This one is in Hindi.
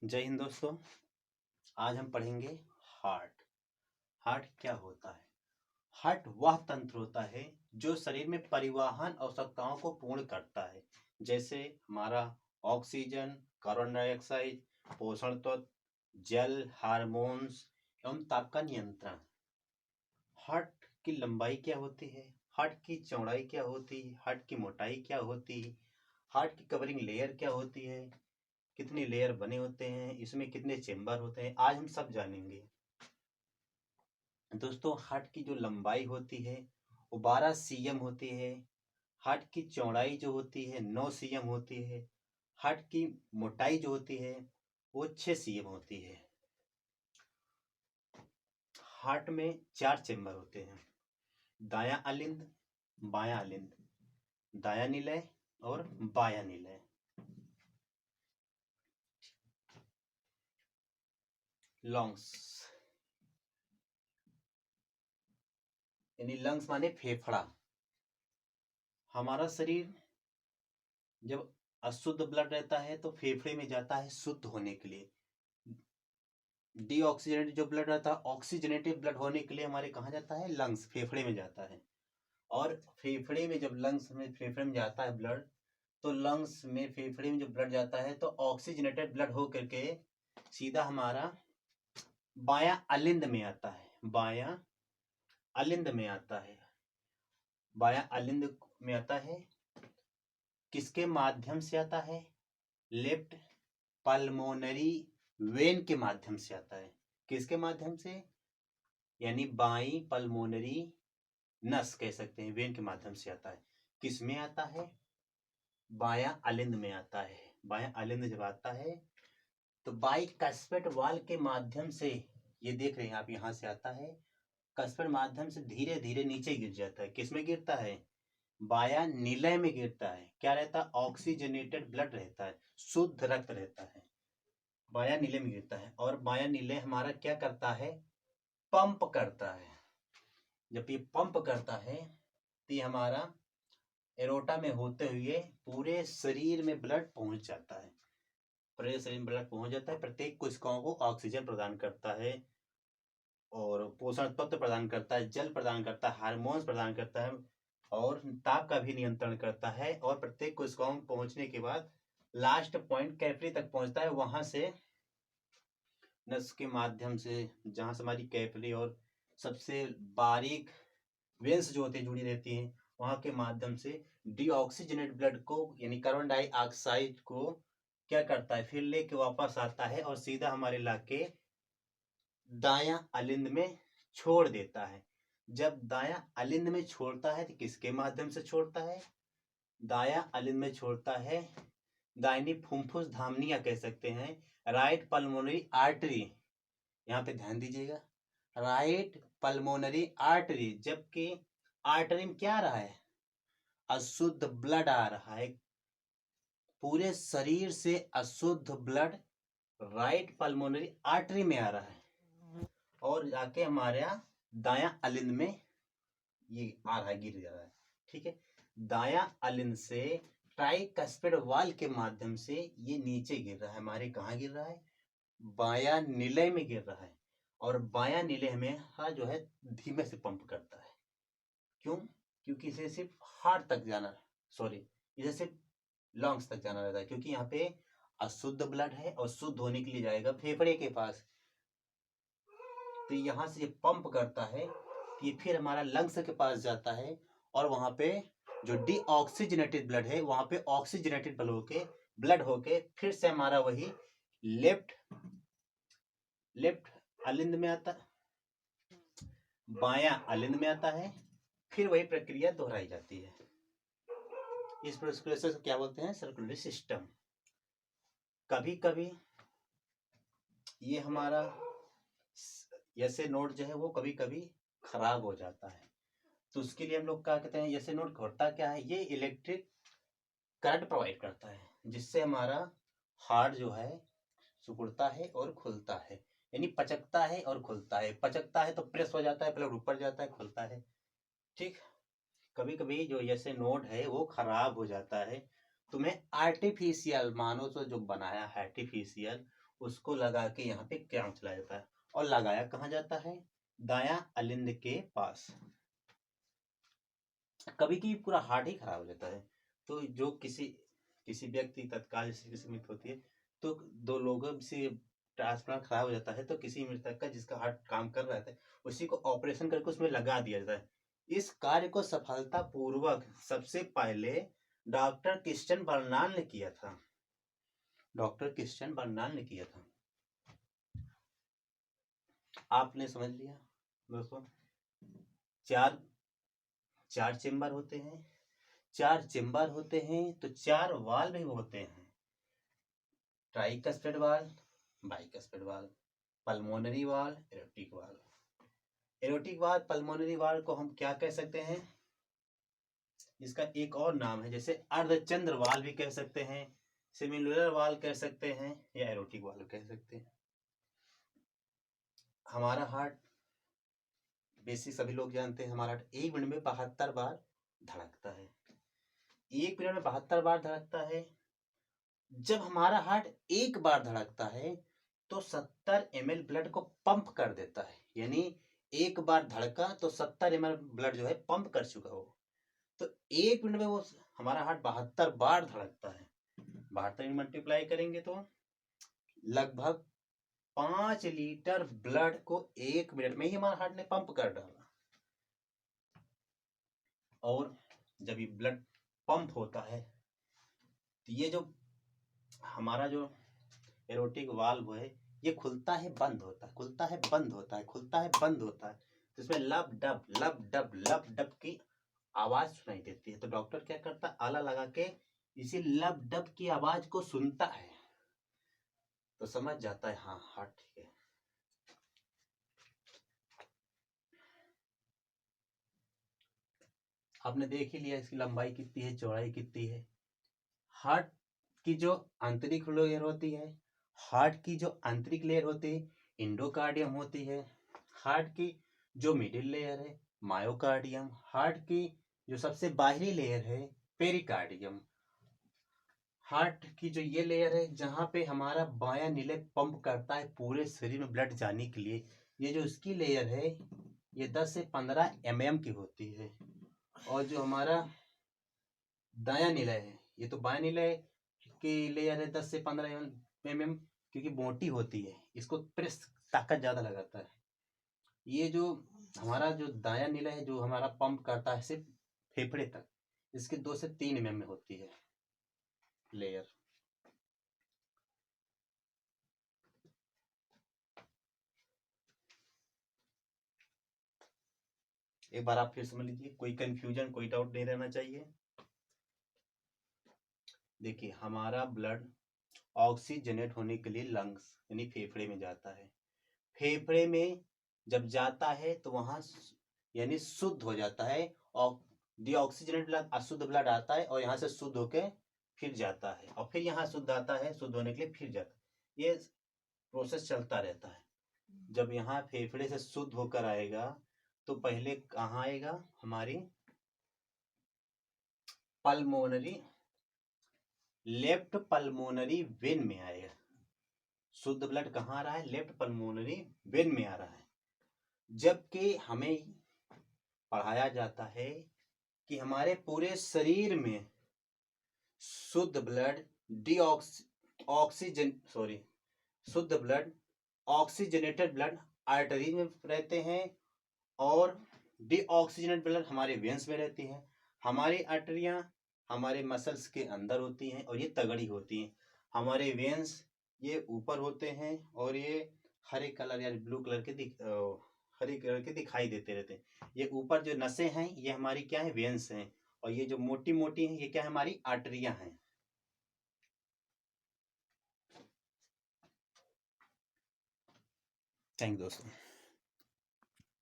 जय हिंद दोस्तों। आज हम पढ़ेंगे हार्ट। हार्ट क्या होता है? हार्ट वह तंत्र होता है जो शरीर में परिवहन आवश्यकताओं को पूर्ण करता है, जैसे हमारा ऑक्सीजन, कार्बन डाइऑक्साइड, पोषण तत्व, जल, हार्मोन्स एवं ताप का नियंत्रण। हार्ट की लंबाई क्या होती है? हार्ट की चौड़ाई क्या होती है? हार्ट की मोटाई क्या होती है? हार्ट की कवरिंग लेयर क्या होती है? कितने लेयर बने होते हैं? इसमें कितने चेंबर होते हैं? आज हम सब जानेंगे। दोस्तों, हार्ट की जो लंबाई होती है वो 12 cm होती है। हार्ट की चौड़ाई जो होती है 9 cm होती है। हार्ट की मोटाई जो होती है वो 6 cm होती है। हार्ट में 4 चेंबर होते हैं, दायां अलिंद, बायां अलिंद, दायां निलय और बायां निलय। लंग्स यानी लंग्स माने फेफड़ा। हमारा शरीर जब अशुद्ध ब्लड रहता है तो फेफड़े में जाता है शुद्ध होने के लिए। डीऑक्सीजनेटेड जो ब्लड रहता है, ऑक्सीजनेटेड ब्लड होने के लिए हमारे कहाँ जाता है? लंग्स, फेफड़े में जाता है। और फेफड़े में जब लंग्स में फेफड़े में जाता है ब्लड, तो लंग्स में फेफड़े में जब ब्लड जाता है तो ऑक्सीजनेटेड ब्लड हो करके सीधा हमारा बायां अलिंद में आता है। बायां अलिंद में आता है। बायां अलिंद में आता है। किसके माध्यम से आता है? लेफ्ट पल्मोनरी वेन के माध्यम से आता है। किसके माध्यम से? यानी बाई पल्मोनरी नस कह सकते हैं, वेन के माध्यम से आता है। किस में आता है? बायां अलिंद में आता है। बायां अलिंद जब आता है तो बाई कस्पेट वाल के माध्यम से, ये देख रहे हैं आप, यहां से आता है, कस्पेट माध्यम से धीरे धीरे नीचे गिर जाता है। किस में गिरता है? बायां निलय में गिरता है। क्या रहता है? ऑक्सीजनेटेड ब्लड रहता है, शुद्ध रक्त रहता है। बायां निलय में गिरता है और बायां निलय हमारा क्या करता है? पंप करता है। जब ये पंप करता है तो ये हमारा एरोटा में होते हुए पूरे शरीर में ब्लड पहुंच जाता है। पूरे शरीर में ब्लड पहुंच जाता है, प्रत्येक कोशिकाओं को ऑक्सीजन प्रदान करता है और पोषण तत्व प्रदान करता है, जल प्रदान करता है, हार्मोन्स प्रदान करता है और ताप का भी नियंत्रण करता है। और प्रत्येक कोशिकाओं में पहुंचने के बाद लास्ट पॉइंट कैपिलरी तक पहुंचता है। वहां से नस के माध्यम से, जहां से हमारी कैपिलरी और सबसे बारीक वेन्स जो होती है जुड़ी रहती हैं, वहां के माध्यम से डीऑक्सीजनेट ब्लड को यानी कार्बन डाइऑक्साइड को क्या करता है? फिर लेके वापस आता है और सीधा हमारे लाके दायां अलिंद में छोड़ देता है। जब दायां अलिंद में छोड़ता है तो किसके माध्यम से छोड़ता है? दायां अलिंद में छोड़ता है दाहिनी फुफ्फुस धमनियां कह सकते हैं, राइट पल्मोनरी आर्टरी। यहाँ पे ध्यान दीजिएगा, राइट पल्मोनरी आर्टरी। जबकि आर्टरी में क्या आ रहा है? अशुद्ध ब्लड आ रहा है। पूरे शरीर से अशुद्ध ब्लड राइट पल्मोनरी आर्टरी में आ रहा है और जाके हमारे दायां अलिंद में ये आ रहा है, गिर जा रहा है। ठीक है, दायां अलिंद से ट्राइकस्पिड वाल के माध्यम से ये नीचे गिर रहा है। हमारे कहाँ गिर रहा है? बायां निलय में गिर रहा है। और बायां निलय हमें जो है धीमे से पंप करता है। क्यों? क्योंकि इसे सिर्फ हार्ट तक जाना, सॉरी, इसे सिर्फ लंग्स तक जाना रहता है, क्योंकि यहाँ पे अशुद्ध ब्लड है और शुद्ध होने के लिए जाएगा फेफड़े के पास। तो यहाँ से ये पंप करता है, ये फिर हमारा लंग्स के पास जाता है और वहां पे जो डीऑक्सीजनेटेड ब्लड है वहां पे ऑक्सीजनेटेड ब्लड होके फिर से हमारा वही लेफ्ट अलिंद में आता है, बायां अलिंद में आता है। फिर वही प्रक्रिया दोहराई जाती है। इस प्रोसेस को क्या बोलते हैं? सर्कुलरी सिस्टम। कभी कभी ये हमारा ऐसे नोड जो है वो कभी कभी खराब हो जाता है, तो उसके लिए हम लोग क्या कहते हैं? ऐसे नोड होता क्या है? ये इलेक्ट्रिक करंट प्रोवाइड करता है, जिससे हमारा हार्ट जो है सिकुड़ता है और खुलता है, यानी पचकता है और खुलता है। पचकता है तो प्रेस हो जाता है, ब्लड ऊपर जाता है, खुलता है। ठीक, कभी कभी जो ऐसे नोड है वो खराब हो जाता है, तुम्हें आर्टिफिशियल मानो तो जो बनाया है आर्टिफिशियल, उसको लगा के यहाँ पे काम चलाया जाता है। और लगाया कहाँ जाता है? दायां अलिंद के पास। कभी कभी पूरा हार्ट ही खराब हो जाता है, तो जो किसी व्यक्ति तत्काल जैसे मृत्यु होती है, तो दो लोगों से ट्रांसप्लांट खराब हो जाता है, तो किसी मृतक का जिसका हार्ट काम कर रहा था उसी को ऑपरेशन करके उसमें लगा दिया जाता है। इस कार्य को सफलता पूर्वक सबसे पहले डॉक्टर क्रिश्चियन बर्नार्ड ने किया था। डॉक्टर क्रिश्चियन बर्नार्ड ने किया था। आपने समझ लिया दोस्तों। चार चेम्बर होते हैं, तो 4 वाल्व भी होते हैं। Tricuspid valve, bicuspid valve, pulmonary valve, aortic valve. Aortic valve, pulmonary valve को हम क्या कह सकते हैं? इसका एक और नाम है, जैसे अर्धचंद्र वाल्व भी कह सकते हैं, सिमिलर वाल्व कह सकते हैं, या एरोटिक वाल्व कह सकते हैं। हमारा हार्ट बेसिक सभी लोग जानते हैं, हमारा हार्ट 1 मिनट में 72 बार धड़कता है। 1 मिनट में 72 बार धड़कता है। जब हमारा हार्ट 1 बार धड़कता है तो 70 ml ब्लड को पंप कर देता है, यानी 1 बार धड़का तो 70 ml ब्लड जो है पंप कर चुका हो। तो 1 मिनट में वो हमारा हार्ट 72 बार धड़कता है। 72 मल्टीप्लाई करेंगे तो लगभग 5 लीटर ब्लड को 1 मिनट में ही हमारा हार्ट ने पंप कर डाला। और जब ये ब्लड पंप होता है तो ये जो हमारा जो एरोटिक वाल्व है ये खुलता है बंद होता है, खुलता है बंद होता है, खुलता है बंद होता है, तो इसमें लब डब लब डब लब डब की आवाज सुनाई देती है। तो डॉक्टर क्या करता है? आला लगा के इसी लब डब की आवाज को सुनता है, तो समझ जाता है हाँ हार्ट ठीक है। आपने देख ही लिया इसकी लंबाई कितनी है, चौड़ाई कितनी है। हार्ट की जो आंतरिक लेयर होती है, हार्ट की जो आंतरिक लेयर होती है इंडोकार्डियम होती है। हार्ट की जो मिडिल लेयर है मायोकार्डियम। हार्ट की जो सबसे बाहरी लेयर है पेरिकार्डियम। हार्ट की जो ये लेयर है जहाँ पे हमारा बायां निलय पंप करता है पूरे शरीर में ब्लड जाने के लिए, ये जो इसकी लेयर है ये 10 से 15 mm की होती है। और जो हमारा दायां निलय है, ये तो बायां निलय की लेयर है 10 से 15 mm, क्योंकि मोटी होती है, इसको प्रेस ताकत ज्यादा लगाता है। ये जो हमारा जो दायां निलय है जो हमारा पंप करता है सिर्फ फेफड़े तक, इसके 2 से 3 mm में होती है लेयर। एक बार आप फिर समझ लीजिए, कोई कंफ्यूजन कोई डाउट नहीं रहना चाहिए। देखिए हमारा ब्लड ऑक्सीजनेट होने के लिए लंग्स यानी फेफड़े में जाता है। फेफड़े में जब जाता है तो वहां यानी शुद्ध हो जाता है, और डीऑक्सीजनेट ब्लड अशुद्ध ब्लड आता है और यहाँ से शुद्ध होके फिर जाता है, और फिर यहाँ शुद्ध आता है, शुद्ध होने के लिए फिर जाता है। ये प्रोसेस चलता रहता है। जब यहाँ फेफड़े से शुद्ध होकर आएगा तो पहले कहाँ आएगा? हमारी पल्मोनरी लेफ्ट पल्मोनरी वेन में आएगा। शुद्ध ब्लड कहाँ आ रहा है? लेफ्ट पल्मोनरी वेन में आ रहा है। जबकि हमें पढ़ाया जाता है कि हमारे पूरे शरीर में शुद्ध ब्लड शुद्ध ब्लड ऑक्सीजनेटेड ब्लड आर्टरी में रहते हैं, और डीऑक्सीजनेटेड ब्लड हमारे वेन्स में रहती है। हमारी आर्टरियां हमारे मसल्स के अंदर होती हैं और ये तगड़ी होती हैं। हमारे वेन्स ये ऊपर होते हैं और ये हरे कलर या ब्लू कलर के हरे कलर के दिखाई देते रहते हैं। ये ऊपर जो नसें हैं ये हमारी क्या है? वेन्स हैं। और ये जो मोटी मोटी हैं ये क्या है? हमारी आर्टरियां हैं। थैंक यू दोस्तों।